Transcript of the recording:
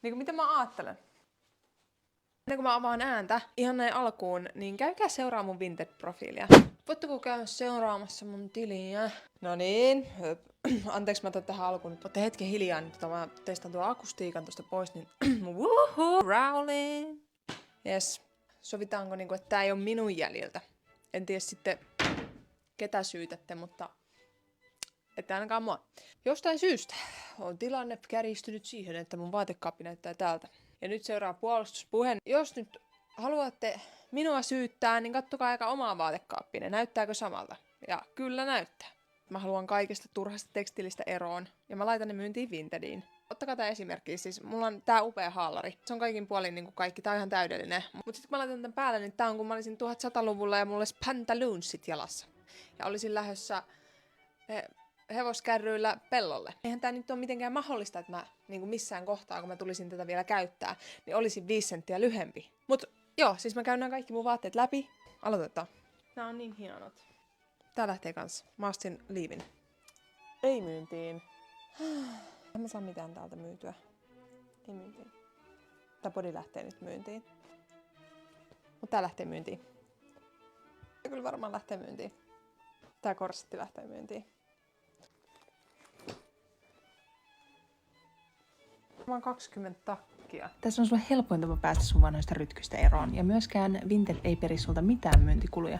Niin kuin mitä mä ajattelen. Ennen kuin mä avaan ääntä ihan näin alkuun, niin käykää seuraa mun Vinted-profiilia. Voitteko käydä seuraamassa mun tiliä? No niin, anteeksi mä otan tähän alkuun. Nyt ootte hetken hiljaa, niin mä testan tuon akustiikan tosta pois, niin woohoo, Rowling. Yes, sovitaanko niinku, että tää ei oo minun jäljiltä. En tiedä sitten ketä syytätte, mutta ette ainakaan mua. Jostain syystä on tilanne kärjistynyt siihen, että mun vaatekaappi näyttää tältä. Ja nyt seuraa puolustuspuhe. Jos nyt haluatte minua syyttää, niin kattokaa aika omaa vaatekaappia. Näyttääkö samalta? Ja kyllä näyttää. Mä haluan kaikesta turhasta tekstiilistä eroon. Ja mä laitan ne myyntiin Vintediin. Ottakaa tää esimerkki. Siis mulla on tää upea haalari. Se on kaikin puolin niinku kaikki. Tää on ihan täydellinen. Mut sit kun mä laitan tän päälle, niin tää on kun mä olisin 1100-luvulla ja mulla olisi pantaloonsit jalassa. Ja olisin lähdössä hevoskärryillä pellolle. Eihän tää nyt ole mitenkään mahdollista, että mä niin missään kohtaa, kun mä tulisin tätä vielä käyttää, niin olisin 5 senttiä lyhempi. Mut joo, siis mä käyn nämä kaikki mun vaatteet läpi. Aloitetaan. Nää on niin hienot. Tää lähtee kans. Mä ostin liivin. Ei myyntiin. En mä saa mitään täältä myytyä. Ei myyntiin. Tää body lähtee nyt myyntiin. Mut tää lähtee myyntiin. Tää kyllä varmaan lähtee myyntiin. Tää korsetti lähtee myyntiin. Mä oon 20 takkia. Tässä on sulle helpoin tapa päästä sun vanhoista rytkyistä eroon, ja myöskään Vinted ei peri sulta mitään myyntikuluja.